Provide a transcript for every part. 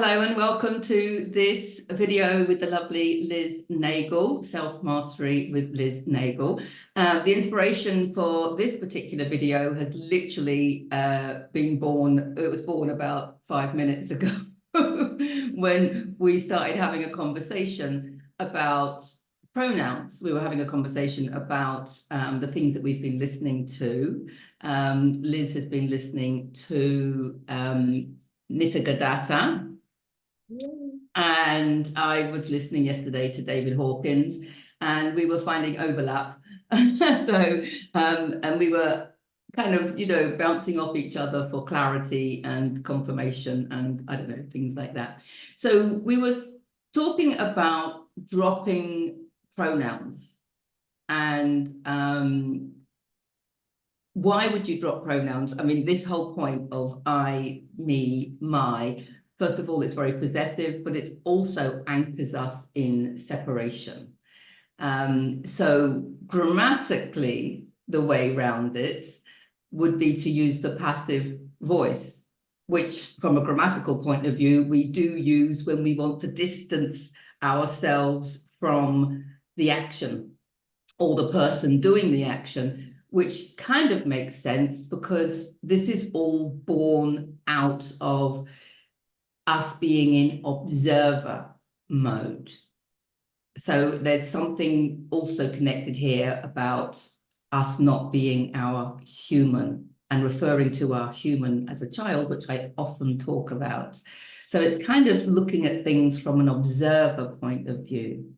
Hello and welcome to this video with the lovely Liz Nagle, Self-Mastery with Liz Nagle. The inspiration for this particular video has literally been born, it was born about 5 minutes ago when we started having a conversation about pronouns. We were having a conversation about the things that we've been listening to. Liz has been listening to Nithagadatta. And I was listening yesterday to David Hawkins, and we were finding overlap. And we were kind of, bouncing off each other for clarity and confirmation and I don't know, things like that. So we were talking about dropping pronouns and why would you drop pronouns? I mean, this whole point of I, me, my, first of all, it's very possessive, but it also anchors us in separation. So grammatically, the way around it would be to use the passive voice, which from a grammatical point of view, we do use when we want to distance ourselves from the action or the person doing the action, which kind of makes sense because this is all born out of us being in observer mode. So there's something also connected here about us not being our human and referring to our human as a child, which I often talk about. So it's kind of looking at things from an observer point of view.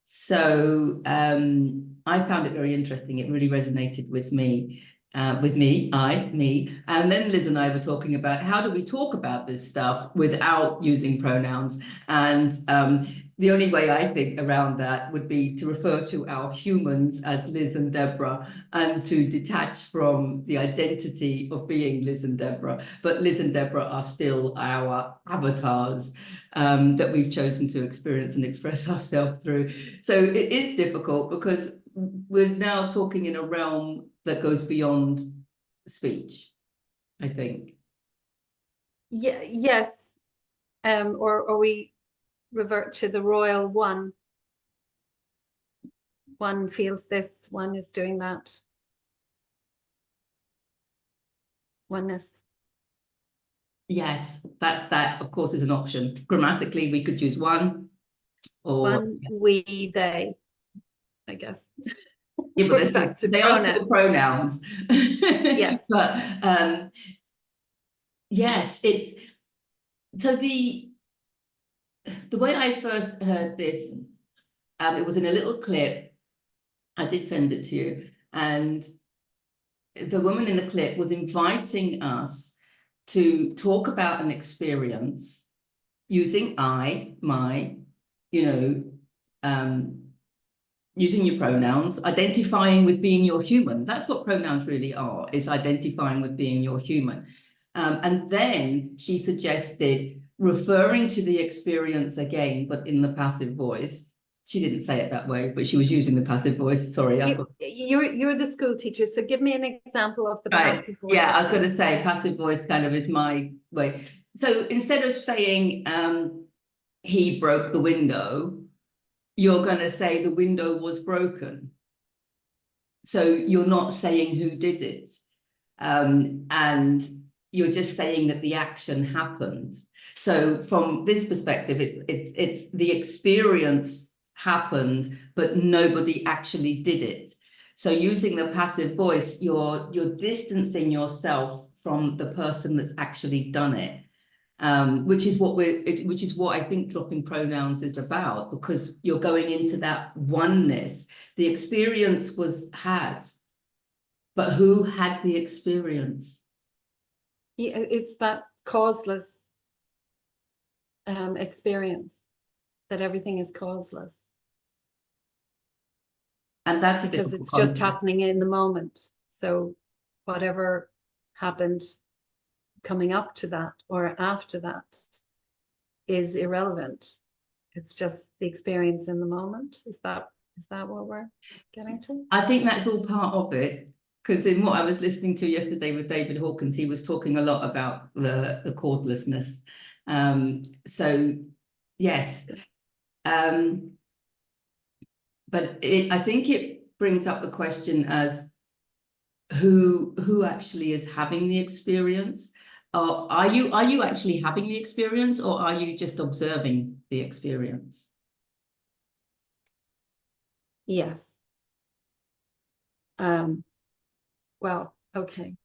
So I found it very interesting. It really resonated with me. Me. And then Liz and I were talking about how do we talk about this stuff without using pronouns. And the only way I think around that would be to refer to our humans as Liz and Deborah and to detach from the identity of being Liz and Deborah. But Liz and Deborah are still our avatars that we've chosen to experience and express ourselves through. So it is difficult because we're now talking in a realm that goes beyond speech, I think. Yeah, yes. Or we revert to the royal one. One feels this, one is doing that. Oneness. Yes, that of course is an option. Grammatically, we could use one or one, we, they, I guess. Yeah, but they are still pronouns. Yes. But yes, it's so the way I first heard this, it was in a little clip. I did send it to you, and the woman in the clip was inviting us to talk about an experience using I, my, using your pronouns, identifying with being your human. That's what pronouns really are, is identifying with being your human. And then she suggested referring to the experience again, but in the passive voice. She didn't say it that way, but she was using the passive voice. Sorry. You're the school teacher, so give me an example of the passive voice. Yeah, I was going to say passive voice kind of is my way. So instead of saying he broke the window, you're going to say the window was broken. So you're not saying who did it. And you're just saying that the action happened. So from this perspective, it's the experience happened, but nobody actually did it. So using the passive voice, you're distancing yourself from the person that's actually done it. Which is what I think dropping pronouns is about, because you're going into that oneness. The experience was had, but who had the experience? Yeah, it's that causeless experience, that everything is causeless. And that's because it's just happening in the moment. So whatever happened coming up to that or after that is irrelevant. It's just the experience in the moment. Is that what we're getting to? I think that's all part of it, because in what I was listening to yesterday with David Hawkins, he was talking a lot about the cordlessness So yes, but I think it brings up the question as who actually is having the experience. Are you actually having the experience, or are you just observing the experience? Yes. Well, okay.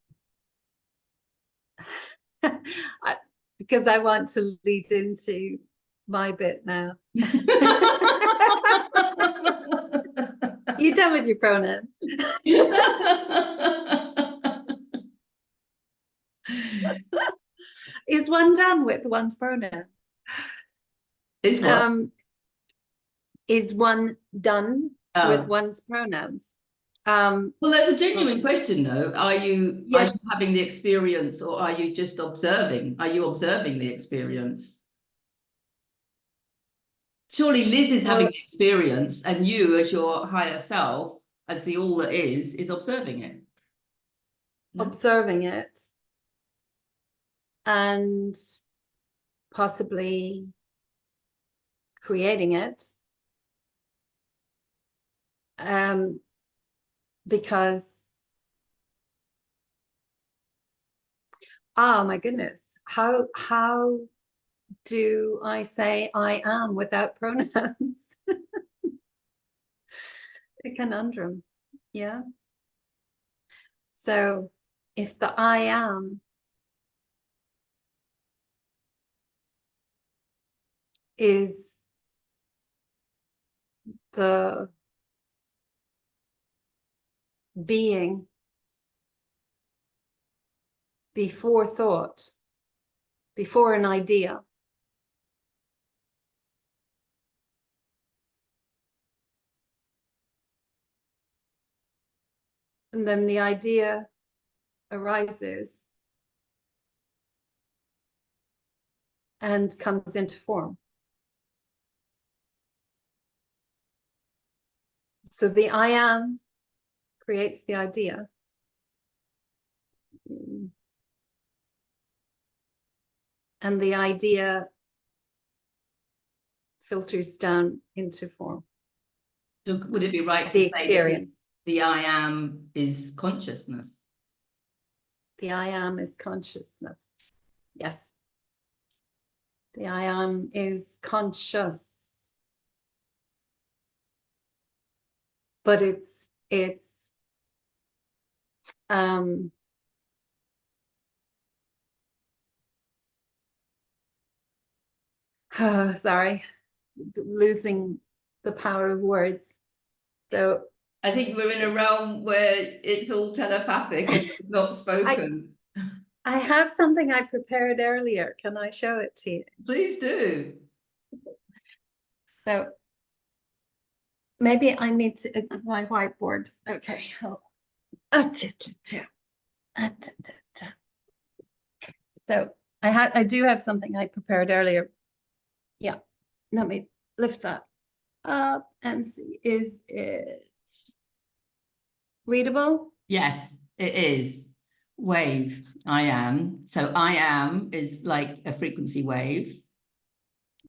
Because I want to lead into my bit now. You done with your pronouns? Is one done with one's pronouns? Is what? Is one done with one's pronouns? Well, that's a genuine question, though. Are you Yes. having the experience, or are you just observing? Are you observing the experience? Surely Liz is having the experience, and you, as your higher self, as the all that is observing it. No? Observing it and possibly creating it. Because, oh my goodness, how do I say I am without pronouns? A conundrum. Yeah. So if the I am is the being before thought, before an idea, and then the idea arises and comes into form. So the I am creates the idea. And the idea filters down into form. So would it be right The to say experience. that the I am is consciousness? The I am is consciousness. Yes. The I am is conscious. But it's sorry, losing the power of words. So I think we're in a realm where it's all telepathic and not spoken. I have something I prepared earlier. Can I show it to you? Please do. So maybe I need to, my whiteboard. Okay. So I do have something I prepared earlier. Yeah. Let me lift that up and see. Is it readable? Yes, it is. Wave, I am. So I am is like a frequency wave.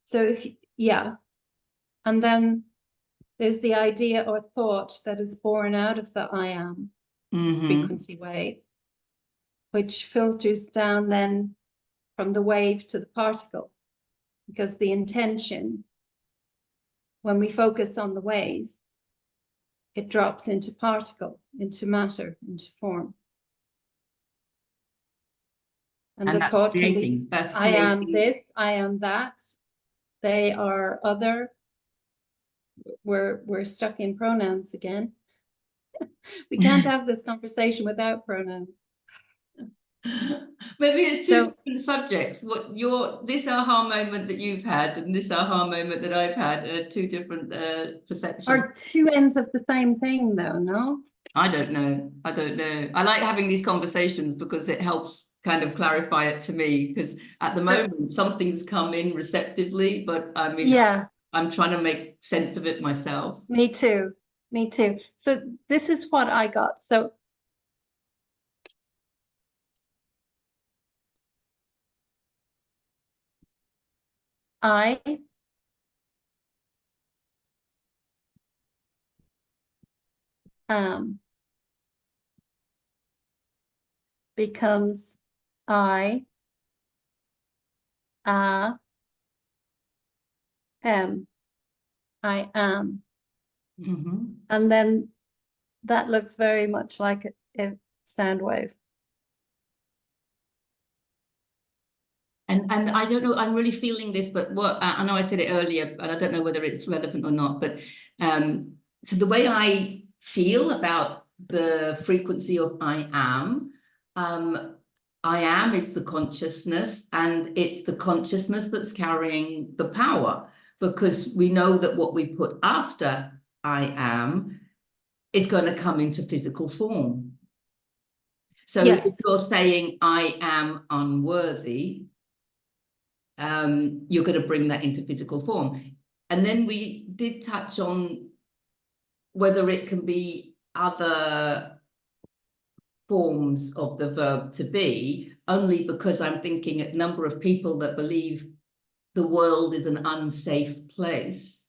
So if, yeah. And then there's the idea or thought that is born out of the I am frequency wave, which filters down then from the wave to the particle, because the intention, when we focus on the wave, it drops into particle, into matter, into form. And the that's thought creating. can be, I am this, I am that, they are other. We're stuck in pronouns again. We can't have this conversation without pronouns. Maybe it's two different subjects. What this aha moment that you've had and this aha moment that I've had are two different perceptions. Are two ends of the same thing, though, no? I don't know. I don't know. I like having these conversations because it helps kind of clarify it to me, because at the moment something's come in receptively, but I mean, yeah, I'm trying to make sense of it myself. Me too. Me too. So this is what I got. So I am becomes I am. I am. Mhm. And then that looks very much like a sound wave. And I don't know, I'm really feeling this, but what I know I said it earlier, and I don't know whether it's relevant or not, but so the way I feel about the frequency of um, I am is the consciousness, and it's the consciousness that's carrying the power, because we know that what we put after I am is going to come into physical form. So if Yes. you're saying I am unworthy, you're going to bring that into physical form. And then we did touch on whether it can be other forms of the verb to be, only because I'm thinking a number of people that believe the world is an unsafe place.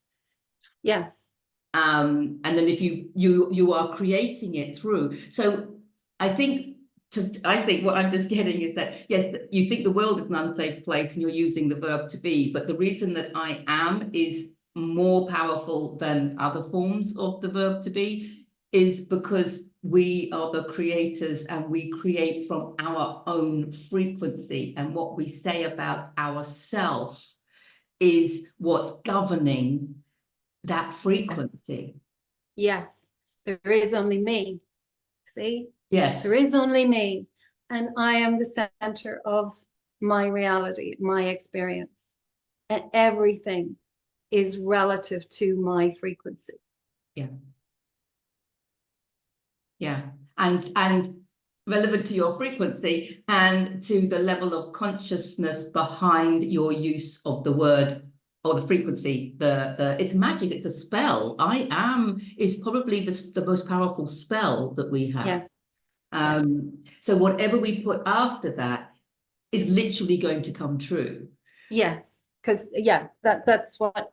Yes. And then if you are creating it through. So I think what I'm just getting is that, yes, you think the world is an unsafe place and you're using the verb to be, but the reason that I am is more powerful than other forms of the verb to be is because we are the creators and we create from our own frequency, and what we say about ourselves is what's governing that frequency. Yes. There is only me. See? Yes. There is only me. And I am the center of my reality, my experience. And everything is relative to my frequency. Yeah. Yeah. And relevant to your frequency and to the level of consciousness behind your use of the word or the frequency. It's magic, it's a spell. I am is probably the most powerful spell that we have. Yes. Yes. So whatever we put after that is literally going to come true. Yes. Because yeah, that's what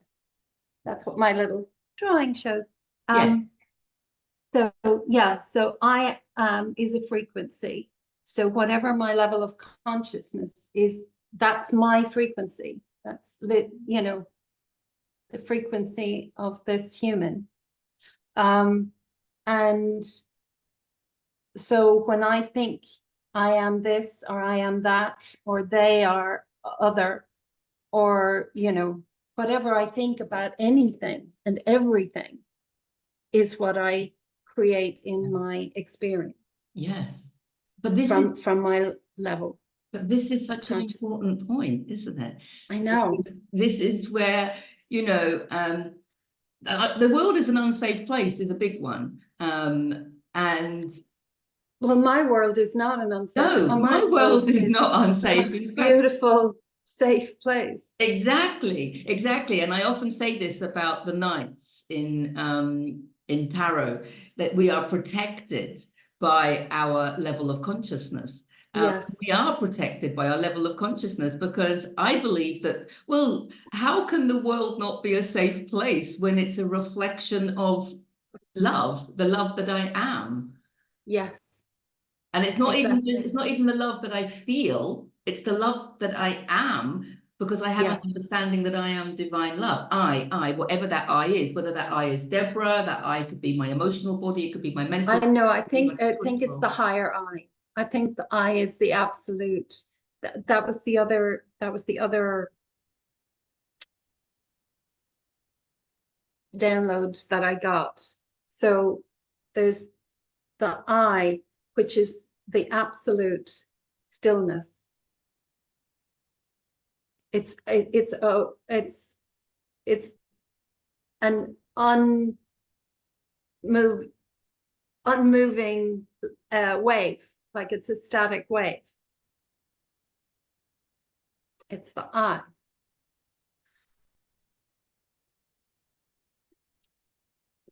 my little drawing shows. Yes. So yeah, so I is a frequency. So whatever my level of consciousness is, that's my frequency. That's the frequency of this human. And so when I think I am this or I am that or they are other, or whatever I think about anything and everything is what I create in my experience. Yes. But this from my level. But this is such an important point, isn't it? I know. Because this is where, the world is an unsafe place is a big one. And well, my world is not an unsafe. no, my world is not unsafe. It's a beautiful, safe place. Exactly. And I often say this about the knights in tarot, that we are protected by our level of consciousness. Yes. We are protected by our level of consciousness, because I believe that, well, how can the world not be a safe place when it's a reflection of love, the love that I am? Yes. And it's not exactly. even the love that I feel, it's the love that I am, because I have an understanding that I am divine love. Whatever that I is, whether that I is Deborah, that I could be my emotional body, it could be my mental. I know. I think it's the higher I. I think the I is the absolute. That was the other. Download that I got. So there's the I, which is the absolute stillness. It's an unmoving wave, like it's a static wave. It's the I.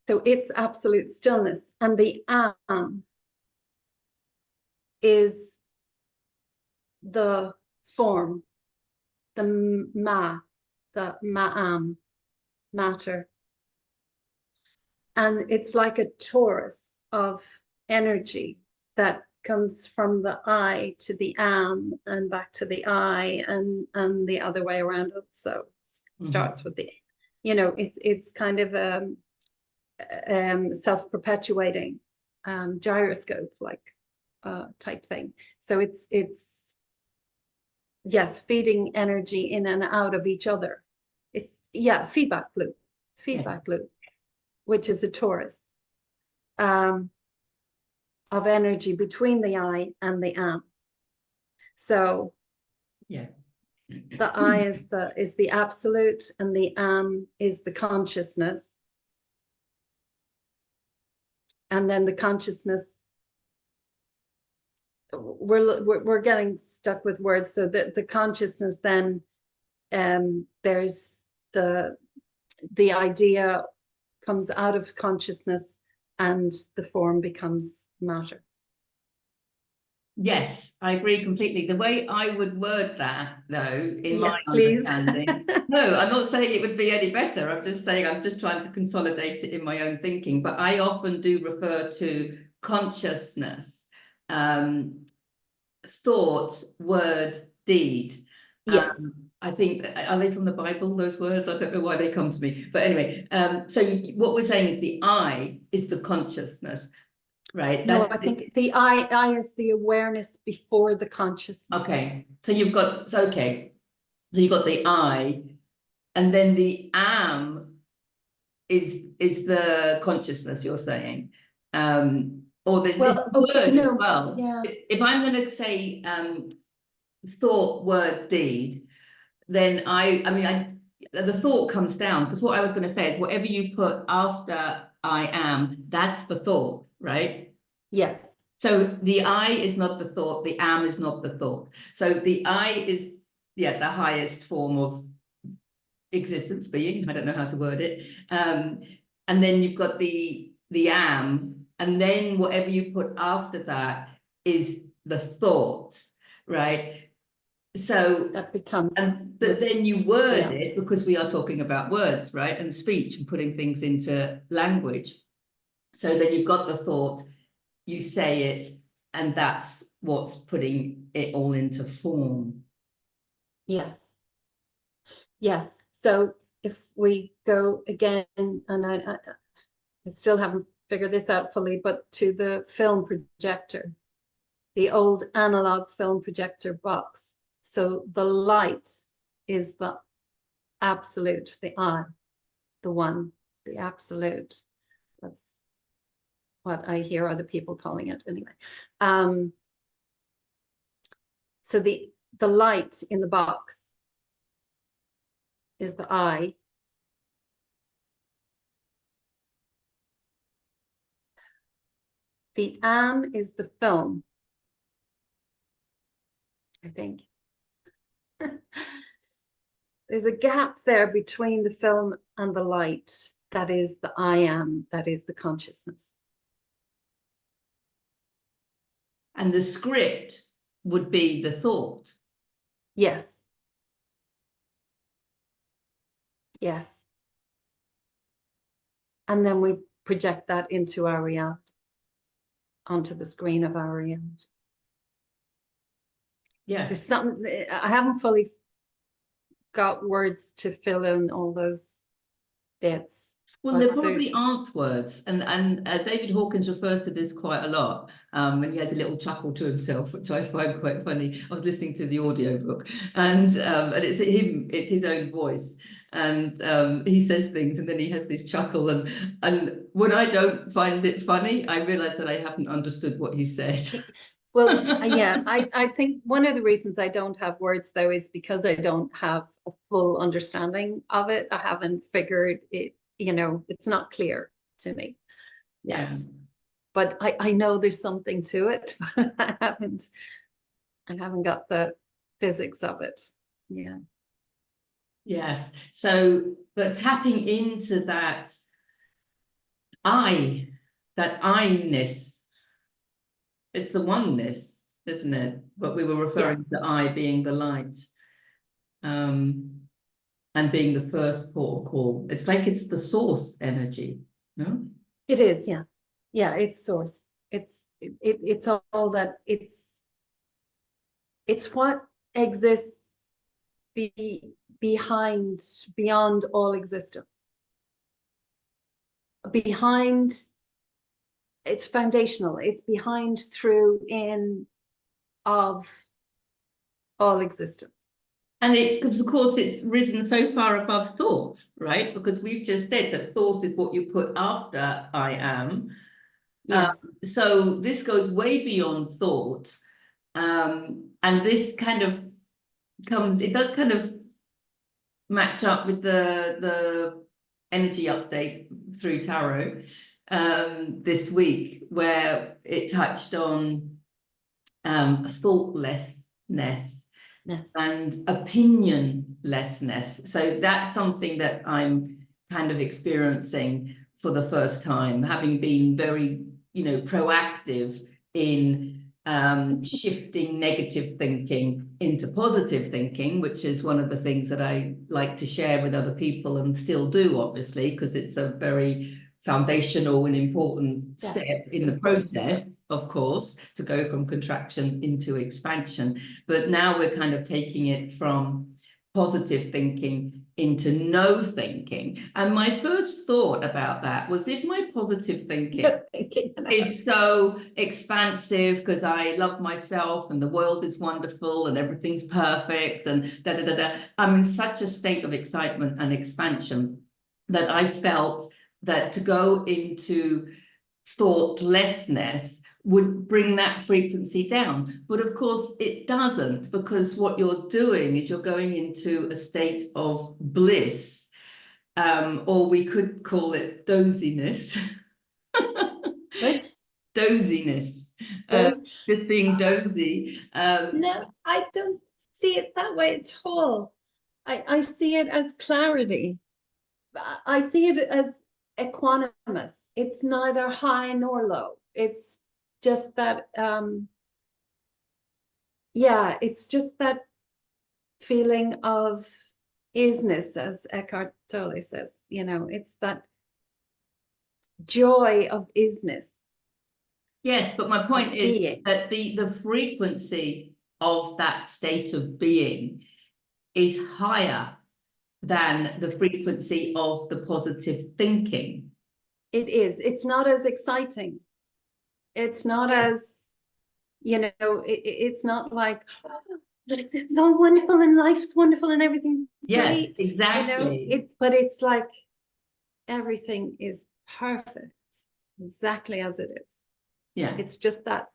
So it's absolute stillness, and the am is the form, the ma, the ma'am, matter. And it's like a torus of energy that comes from the I to the am and back to the I and the other way around. So it starts with the, you know, it's kind of self-perpetuating gyroscope like type thing. So it's yes, feeding energy in and out of each other. It's feedback loop, which is a torus of energy between the I and the am. So the I is the absolute, and the am is the consciousness. And then the consciousness, we're getting stuck with words. So that the consciousness, then there's the idea comes out of consciousness and the form becomes matter. Yes, I agree completely. The way I would word that, though, in my please. understanding, no, I'm not saying it would be any better. I'm just saying I'm just trying to consolidate it in my own thinking. But I often do refer to consciousness, thought, word, deed. Yes. I think, are they from the Bible, those words? I don't know why they come to me. But anyway, so what we're saying is the I is the consciousness. Right. No, I think the I is the awareness before the consciousness. Okay. So you've got, so you've got the I, and then the am is the consciousness, you're saying. Or there's this word as well. Yeah. If I'm gonna say thought, word, deed, then the thought comes down, because what I was gonna say is whatever you put after I am, that's the thought, right? Yes. So the I is not the thought, the am is not the thought. So the I is, the highest form of existence, being, I don't know how to word it. And then you've got the am, and then whatever you put after that is the thought, right? So that becomes, but then you word it, because we are talking about words, right? And speech and putting things into language. So then you've got the thought, you say it, and that's what's putting it all into form. Yes. Yes. So if we go again, and I still haven't figured this out fully, but to the film projector, the old analog film projector box. So the light is the absolute, the I, the one, the absolute. That's what I hear other people calling it anyway. So the light in the box is the I. The am is the film, I think. There's a gap there between the film and the light. That is the I am, that is the consciousness. And the script would be the thought. Yes. Yes. And then we project that into our reality, onto the screen of our reality. Yeah. There's something, I haven't fully got words to fill in all those bits. Well, there probably aren't words, and David Hawkins refers to this quite a lot, and he has a little chuckle to himself, which I find quite funny. I was listening to the audiobook, and it's him, it's his own voice, and he says things, and then he has this chuckle, and when I don't find it funny, I realize that I haven't understood what he said. Well, yeah, I think one of the reasons I don't have words, though, is because I don't have a full understanding of it. I haven't figured it, you know, it's not clear to me yet. Yeah. But I know there's something to it, but I haven't got the physics of it. Yeah. Yes. So, but tapping into that I-ness, it's the oneness, isn't it? But we were referring to I being the light. and being the first port of call. It's like it's the source energy, no? It is, yeah. Yeah, it's source. It's all that it's what exists behind, beyond all existence. Behind, it's foundational. It's behind, through, in, of all existence. And because of course it's risen so far above thought, right? Because we've just said that thought is what you put after I am. Yes. So this goes way beyond thought. And this kind of it does kind of match up with the energy update through tarot this week, where it touched on thoughtlessness Yes. and opinionlessness. So that's something that I'm kind of experiencing for the first time, having been very, proactive in shifting negative thinking into positive thinking, which is one of the things that I like to share with other people and still do, obviously, because it's a very foundational and important step in the process, of course, to go from contraction into expansion. But now we're kind of taking it from positive thinking into no thinking. And my first thought about that was, if my positive thinking is so expansive because I love myself and the world is wonderful and everything's perfect and I'm in such a state of excitement and expansion that I felt that to go into thoughtlessness would bring that frequency down. But of course it doesn't, because what you're doing is you're going into a state of bliss, or we could call it doziness. What? Doziness. Just being dozy. No, I don't see it that way at all. I see it as clarity. I see it as equanimous. It's neither high nor low. It's just that, it's just that feeling of isness, as Eckhart Tolle says. It's that joy of isness. Yes, but my point is that the frequency of that state of being is higher than the frequency of the positive thinking. It is. It's not as exciting. It's not as, it's not like, it's all wonderful and life's wonderful and everything's great. Exactly. But it's like everything is perfect, exactly as it is. Yeah. It's just that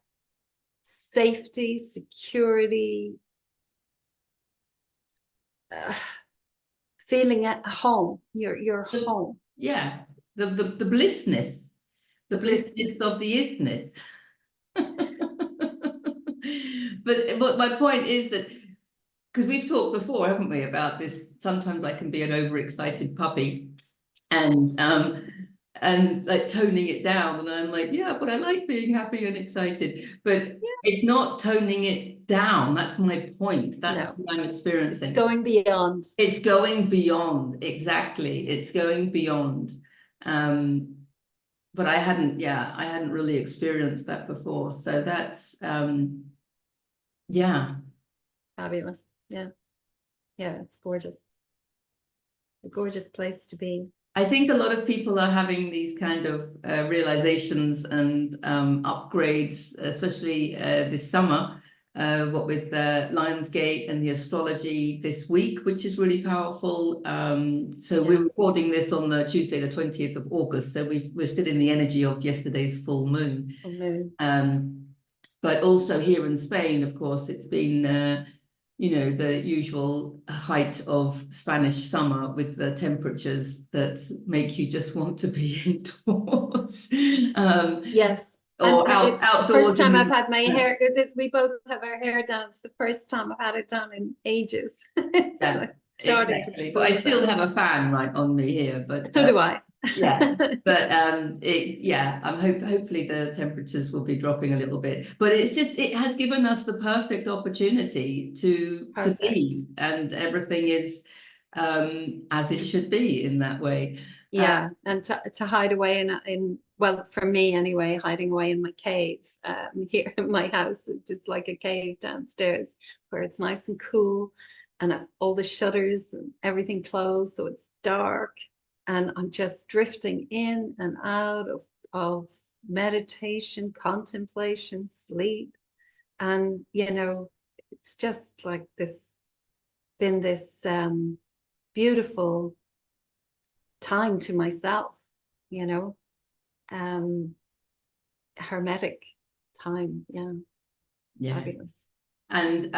safety, security, feeling at home. You're home. Yeah. The blissness. The blissness of the isness. But my point is that, because we've talked before, haven't we, about this, sometimes I can be an overexcited puppy and like toning it down, and I'm like, yeah, but I like being happy and excited, but it's not toning it down. That's my point. That's what I'm experiencing. It's going beyond. It's going beyond. Exactly. It's going beyond. But I hadn't really experienced that before. So that's Fabulous. Yeah, it's gorgeous. A gorgeous place to be. I think a lot of people are having these kind of realizations and upgrades, especially this summer, what with Lionsgate and the astrology this week, which is really powerful. So we're recording this on the Tuesday, the 20th of August. So we're still in the energy of yesterday's full moon. But also here in Spain, of course, it's been the usual height of Spanish summer with the temperatures that make you just want to be indoors. Yes. Or it's outdoors. The first time I've had my hair, we both have our hair done. It's the first time I've had it done in ages. Exactly. But I still have a fan right on me here. But so do I. But I'm hopefully the temperatures will be dropping a little bit. But it has given us the perfect opportunity to be, and everything is as it should be in that way. Yeah, and to hide away in well, for me anyway, hiding away in my cave here in my house, it's just like a cave downstairs where it's nice and cool, and I've all the shutters and everything closed, so it's dark, and I'm just drifting in and out of meditation, contemplation, sleep, and you know, it's just like been this beautiful time to myself, you know, hermetic time. Yeah. Fabulous. And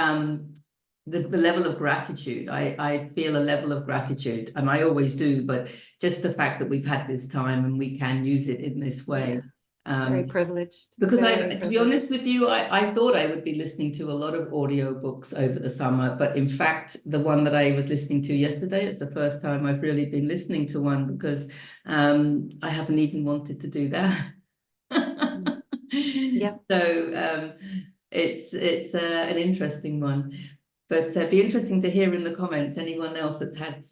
the level of gratitude, I feel a level of gratitude, and I always do, but just the fact that we've had this time and we can use it in this way. Very privileged. Because Very to be honest with you, I thought I would be listening to a lot of audiobooks over the summer, but in fact, the one that I was listening to yesterday, it's the first time I've really been listening to one, because I haven't even wanted to do that. Yeah. So it's an interesting one. But it'd be interesting to hear in the comments anyone else that's had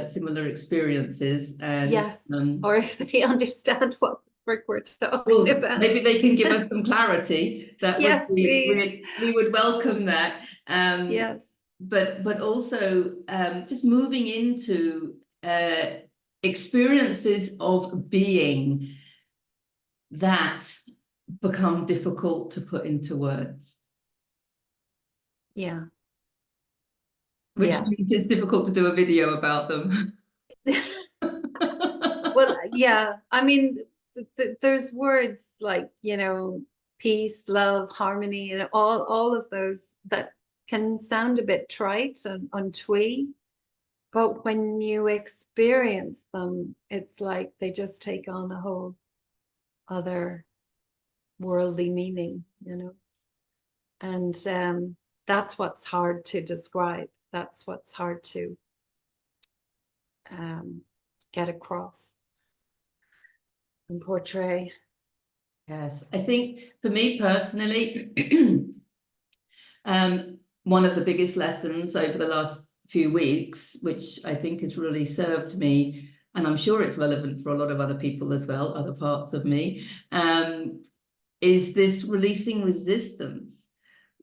similar experiences. And Yes. Or if they understand what frick we're talking about. maybe they can give us some clarity. That Yes, would be please. we would welcome that. Yes. But also just moving into experiences of being that become difficult to put into words. Yeah. Which Yeah. means it's difficult to do a video about them. Well, yeah. I mean, there's words like, you know, peace, love, harmony, and all of those that can sound a bit trite and twee, but when you experience them, it's like they just take on a whole other worldly meaning, you know. And that's what's hard to describe. That's what's hard to get across and portray. Yes, I think for me personally, one of the biggest lessons over the last few weeks, which I think has really served me, and I'm sure it's relevant for a lot of other people as well, other parts of me, is this releasing resistance.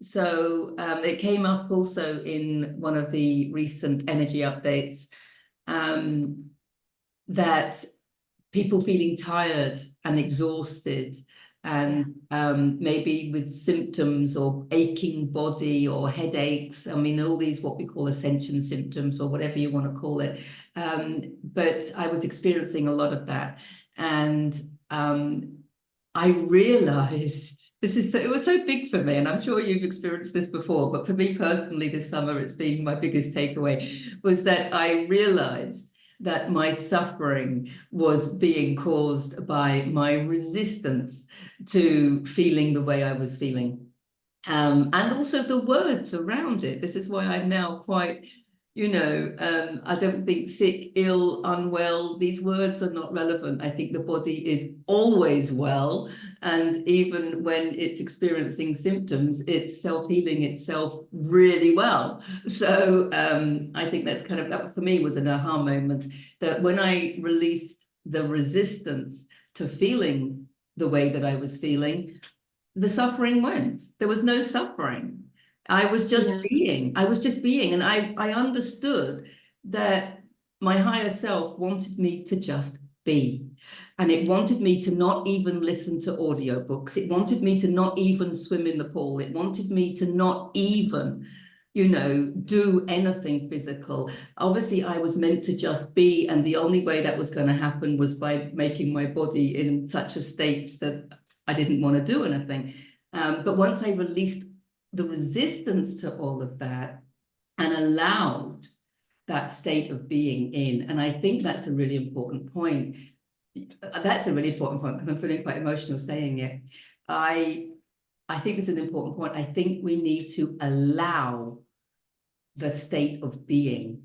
So it came up also in one of the recent energy updates, that people feeling tired and exhausted, and maybe with symptoms or aching body or headaches. I mean, all these what we call ascension symptoms or whatever you want to call it. But I was experiencing a lot of that. And I realized it was so big for me, and I'm sure you've experienced this before, but for me personally this summer, it's been my biggest takeaway, was that I realized that my suffering was being caused by my resistance to feeling the way I was feeling. And also the words around it. This is why I'm now quite, I don't think sick, ill, unwell, these words are not relevant. I think the body is always well. And even when it's experiencing symptoms, it's self-healing itself really well. So I think that's that for me was an aha moment, that when I released the resistance to feeling the way that I was feeling, the suffering went. There was no suffering. I was just being. I was just being. And I understood that my higher self wanted me to just be. And it wanted me to not even listen to audiobooks. It wanted me to not even swim in the pool. It wanted me to not even, do anything physical. Obviously, I was meant to just be. And the only way that was going to happen was by making my body in such a state that I didn't want to do anything. But once I released the resistance to all of that and allowed that state of being in, and I think that's a really important point. That's a really important point because I'm feeling quite emotional saying it. I think it's an important point. I think we need to allow the state of being.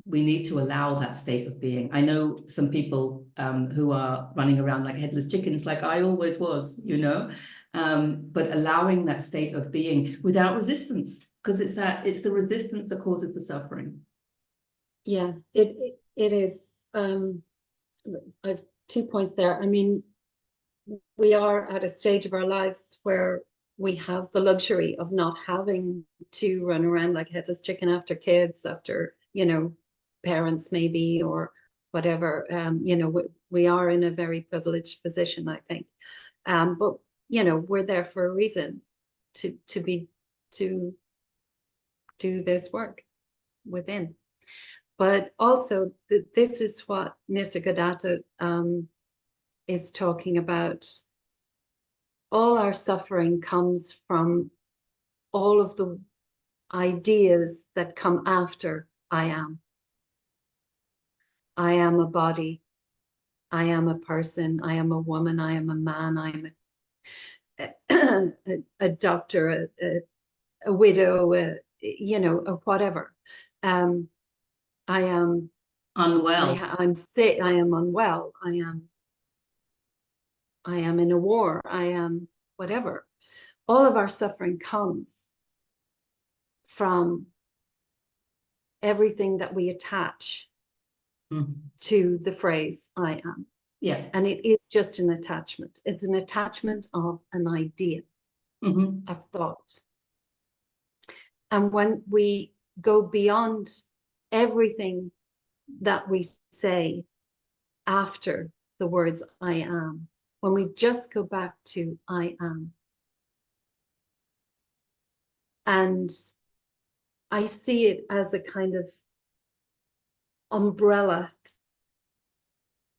We need to allow that state of being. I know some people who are running around like headless chickens, like I always was, but allowing that state of being without resistance, because it's the resistance that causes the suffering. Yeah, it is. I've 2 points there. I mean, we are at a stage of our lives where we have the luxury of not having to run around like headless chicken after kids, after, parents maybe, or whatever. We are in a very privileged position, I think. But we're there for a reason, to do this work within. But also, this is what Nisargadatta is talking about. All our suffering comes from all of the ideas that come after I am. I am a body. I am a person. I am a woman. I am a man. I am a doctor, a widow, whatever. I am Unwell. I'm sick. I am unwell. I am in a war. I am whatever. All of our suffering comes from everything that we attach to the phrase I am. Yeah. And it is just an attachment. It's an attachment of an idea, of thought. And when we go beyond everything that we say after the words I am, when we just go back to I am. And I see it as a kind of umbrella.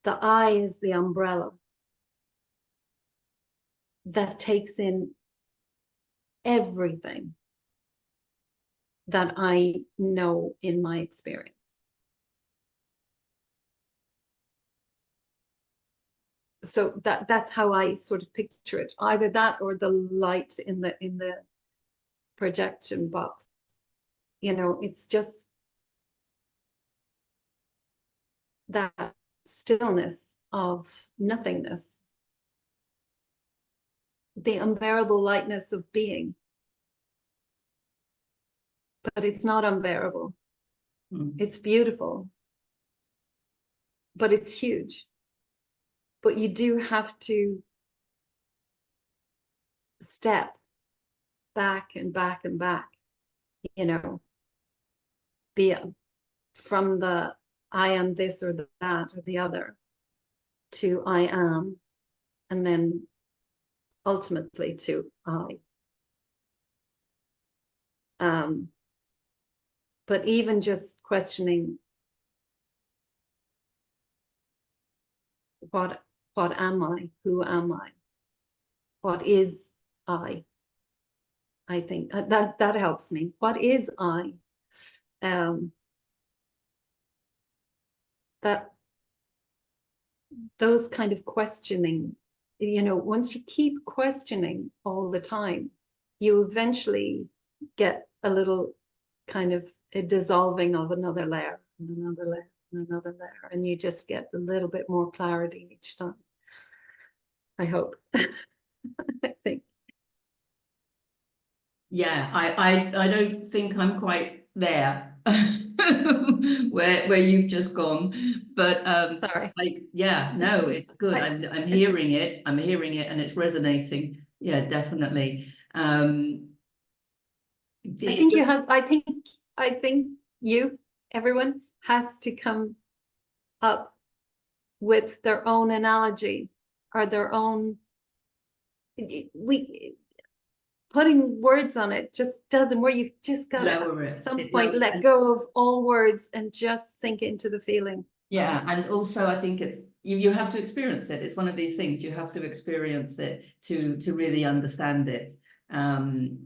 The I is the umbrella that takes in everything that I know in my experience. So that's how I sort of picture it. Either that or the light in the projection box. It's just that stillness of nothingness, the unbearable lightness of being. But it's not unbearable. It's beautiful, but it's huge. But you do have to step back and back and back, be from the I am this or that or the other to I am, and then ultimately to I. But even just questioning what am I? Who am I? What is I? I think that helps me. What is I? That those kind of questioning, once you keep questioning all the time, you eventually get a little kind of a dissolving of another layer and another layer and another layer, and you just get a little bit more clarity each time. I hope. I think. Yeah, I don't think I'm quite there where you've just gone, but Sorry. no, it's good. I'm hearing it. I'm hearing it, and it's resonating. Yeah, definitely. I think you have. I think everyone has to come up with their own analogy or their own. Putting words on it just doesn't work. You've just got to at some point let go of all words and just sink into the feeling. Yeah, and also I think it's you have to experience it. It's one of these things you have to experience it to really understand it. But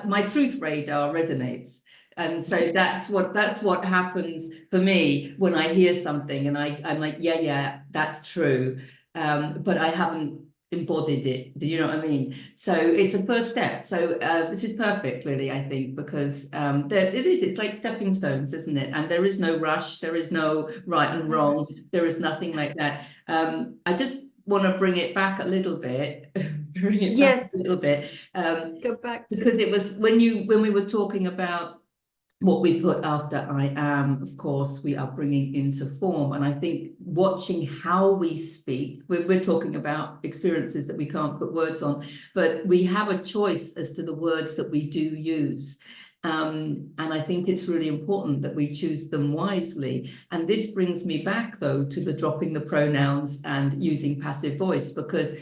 my truth radar resonates, and so that's what happens for me when I hear something and I'm like, yeah, that's true, but I haven't embodied it. Do you know what I mean? So it's the first step. So this is perfect, really, I think, because it's like stepping stones, isn't it? And there is no rush, there is no right and wrong, there is nothing like that. I just want to bring it back a little bit. Yes, a little bit. Go back to because it was when we were talking about what we put after I am, of course, we are bringing into form. And I think watching how we speak, we're talking about experiences that we can't put words on, but we have a choice as to the words that we do use. And I think it's really important that we choose them wisely. And this brings me back, though, to the dropping the pronouns and using passive voice, because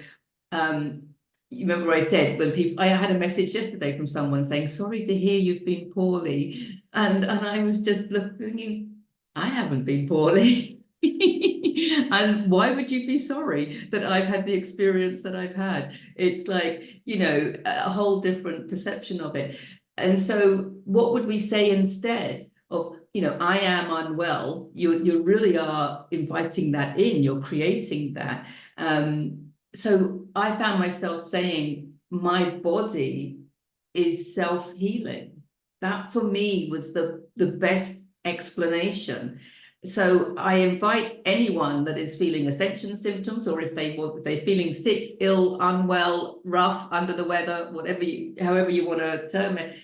you remember I said when people, I had a message yesterday from someone saying, sorry to hear you've been poorly. And I was just thinking, I haven't been poorly. And why would you be sorry that I've had the experience that I've had? It's like, you know, a whole different perception of it. And so what would we say instead of, you know, I am unwell? You really are inviting that in, you're creating that. So I found myself saying, my body is self-healing. That for me was the best explanation. So I invite anyone that is feeling ascension symptoms, or if they're feeling sick, ill, unwell, rough, under the weather, however you want to term it,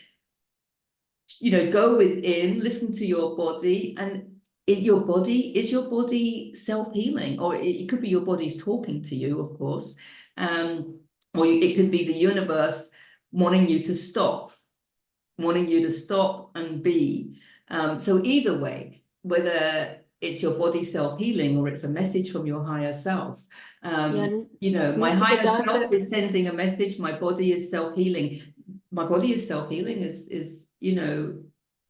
you know, go within, listen to your body, and is your body self-healing, or it could be your body's talking to you, of course, or it could be the universe wanting you to stop and be. So either way, whether it's your body self-healing or it's a message from your higher self, you know, my higher self is sending a message. My body is self-healing. My body is self-healing is you know,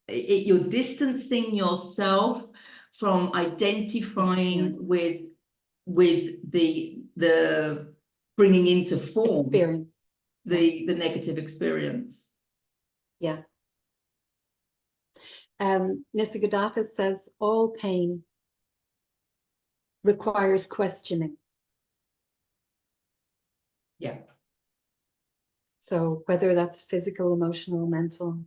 you're distancing yourself from identifying with the bringing into form experience, the negative experience. Yeah. Nisargadatta says all pain requires questioning. Yeah. So whether that's physical, emotional, mental,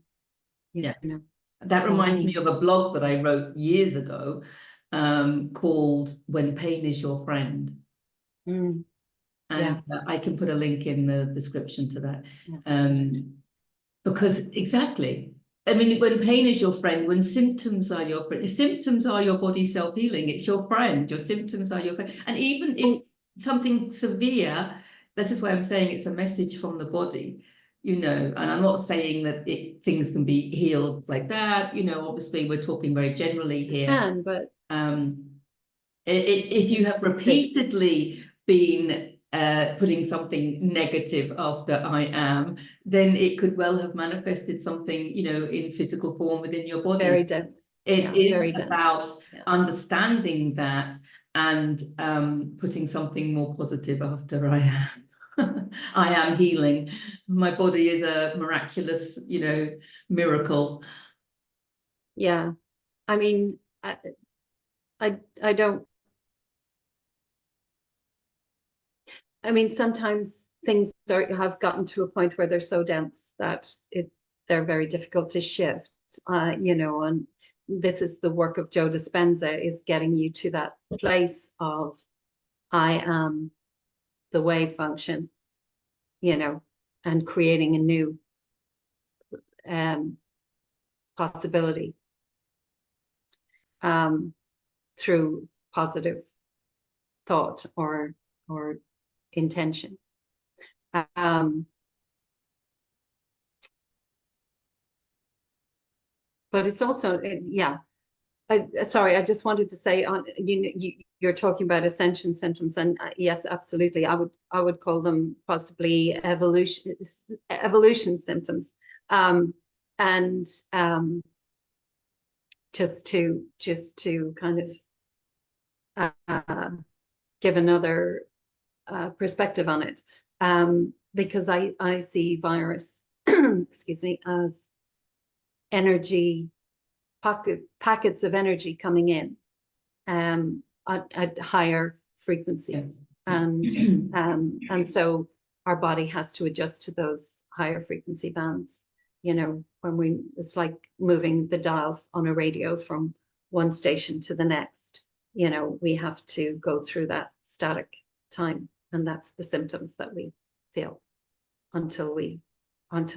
you know. That reminds me of a blog that I wrote years ago, called When Pain Is Your Friend. And I can put a link in the description to that. Because exactly, I mean, when pain is your friend, when symptoms are your friend, symptoms are your body self-healing. It's your friend. Your symptoms are your friend. And even if something severe, this is why I'm saying it's a message from the body, you know, and I'm not saying that things can be healed like that. You know, obviously we're talking very generally here. But if you have repeatedly been putting something negative after I am, then it could well have manifested something, you know, in physical form within your body. Very dense. It is about understanding that and putting something more positive after I am. I am healing. My body is a miraculous, you know, miracle. Yeah. I mean, I don't. I mean, sometimes things have gotten to a point where they're so dense that they're very difficult to shift, you know, and this is the work of Joe Dispenza, is getting you to that place of I am the wave function, you know, and creating a new possibility through positive thought or intention. But it's also, sorry, I just wanted to say, on you're talking about ascension symptoms, and yes, absolutely, I would call them possibly evolution symptoms, and just to kind of give another perspective on it, because I see virus, excuse me, as energy packets of energy coming in at higher frequencies, and so our body has to adjust to those higher frequency bands, you know, when it's like moving the dial on a radio from one station to the next, you know, we have to go through that static time, and that's the symptoms that we feel until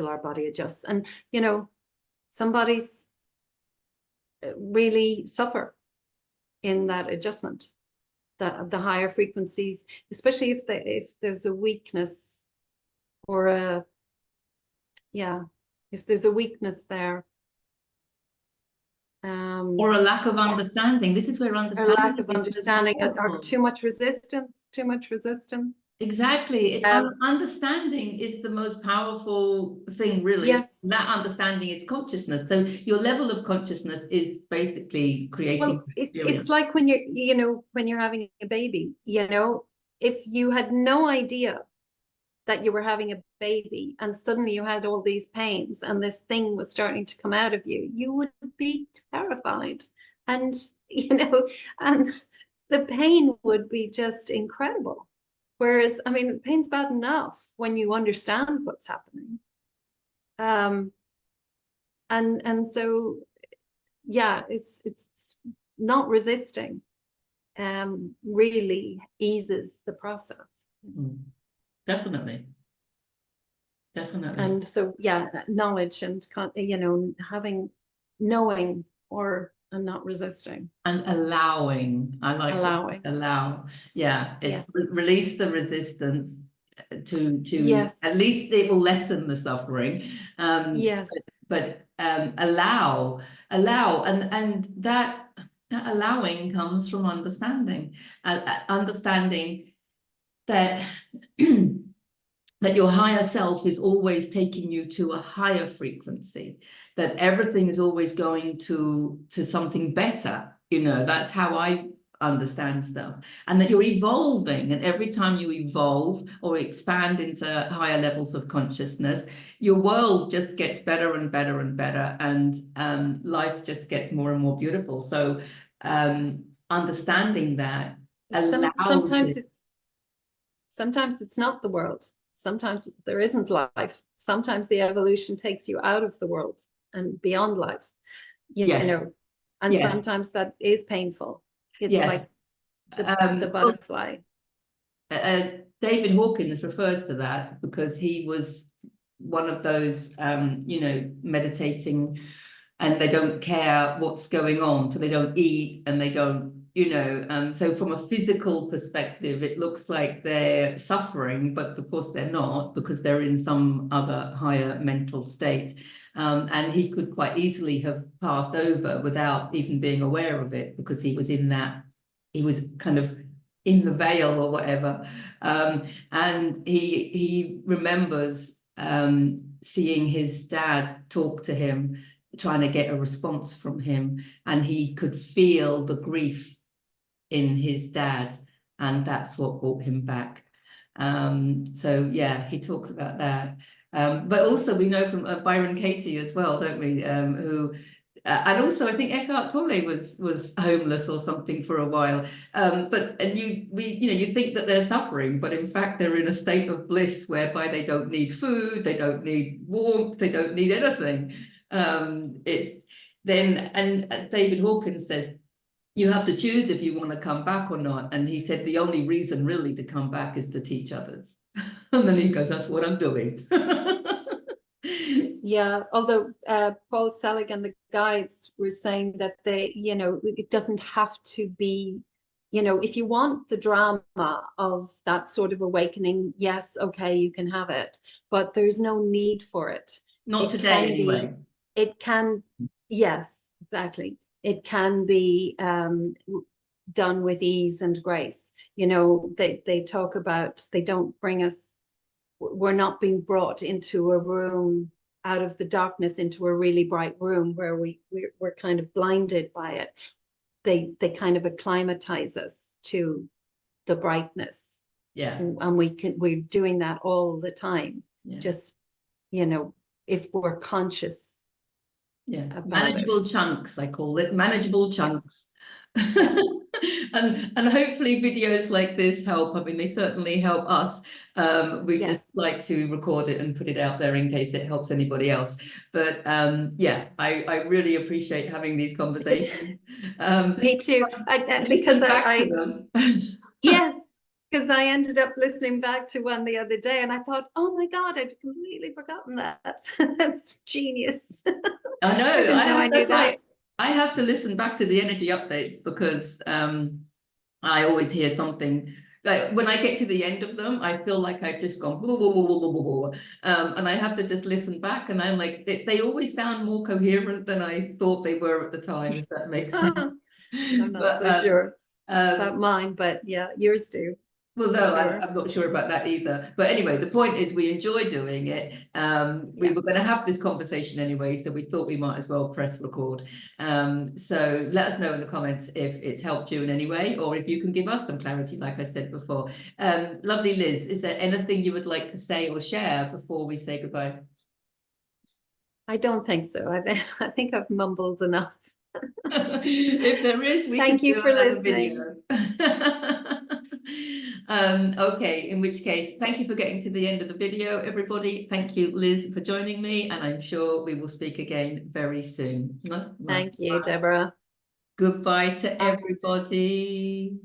our body adjusts. And you know, some bodies really suffer in that adjustment. The higher frequencies, especially if there's a weakness or if there's a weakness there. Or a lack of understanding. This is where A understanding lack of is understanding or important. too much resistance. Exactly. Understanding is the most powerful thing, really. Yes. That understanding is consciousness. So your level of consciousness is basically creating Well, experience. it's like when you're having a baby, if you had no idea that you were having a baby and suddenly you had all these pains and this thing was starting to come out of you, you would be terrified. And, and the pain would be just incredible. Whereas, I mean, pain's bad enough when you understand what's happening. And so, yeah, it's not resisting really eases the process. Definitely. And so, yeah, knowledge and, knowing and not resisting. And allowing. I like allowing. Allow. Yeah, it's release the resistance to yes. At least it will lessen the suffering. Yes. But allow, and that allowing comes from understanding, understanding that that your higher self is always taking you to a higher frequency, that everything is always going to something better. That's how I understand stuff, and that you're evolving, and every time you evolve or expand into higher levels of consciousness, your world just gets better and better and better, and life just gets more and more beautiful. So understanding that sometimes it's not the world. Sometimes there isn't life. Sometimes the evolution takes you out of the world and beyond life, and sometimes that is painful. It's like the butterfly. David Hawkins refers to that because he was one of those, meditating, and they don't care what's going on, so they don't eat and they don't, so from a physical perspective, it looks like they're suffering, but of course they're not, because they're in some other higher mental state. And he could quite easily have passed over without even being aware of it, because he was kind of in the veil or whatever. And he remembers seeing his dad talk to him, trying to get a response from him, and he could feel the grief in his dad, and that's what brought him back. So yeah, he talks about that. But also we know from Byron Katie as well, don't we? Who and also I think Eckhart Tolle was homeless or something for a while. You think that they're suffering, but in fact they're in a state of bliss whereby they don't need food, they don't need warmth, they don't need anything. It's then, and as David Hawkins says, you have to choose if you want to come back or not. And he said the only reason really to come back is to teach others. And then he goes, that's what I'm doing. Yeah, although Paul Selig and the guides were saying that it doesn't have to be, if you want the drama of that sort of awakening, yes, okay, you can have it, but there's no need for it. Not today, anyway. It can, yes, exactly. It can be done with ease and grace. They talk about, they don't bring us, we're not being brought into a room out of the darkness into a really bright room where we're kind of blinded by it. They kind of acclimatize us to the brightness. Yeah. And we're doing that all the time. Yeah. Just, if we're conscious. Yeah, manageable chunks, I call it, manageable chunks. Yeah. And hopefully videos like this help. I mean, they certainly help us. We just like to record it and put it out there in case it helps anybody else. But yeah, I really appreciate having these conversations. Me too. Because yes, because I ended up listening back to one the other day and I thought, oh my God, I'd completely forgotten that. That's genius. I know. I knew that. I have to listen back to the energy updates because I always hear something. Like when I get to the end of them, I feel like I've just gone blah, blah, blah, blah, blah, blah, blah. And I have to just listen back, and I'm like, they always sound more coherent than I thought they were at the time, if that makes sense. I'm not But so sure um, about mine, but yeah, yours do well, for no, sure. I'm not sure about that either. But anyway, the point is we enjoy doing it. We Yeah, were going to have this conversation anyway, so we thought we might as well press record. So let us know in the comments if it's helped you in any way, or if you can give us some clarity, like I said before. Lovely Liz, is there anything you would like to say or share before we say goodbye? I don't think so. I think I've mumbled enough. If there is, we can Thank you do for another listening. video. Okay, in which case, thank you for getting to the end of the video, everybody. Thank you, Liz, for joining me, and I'm sure we will speak again very soon. Thank you, Deborah. Goodbye to everybody.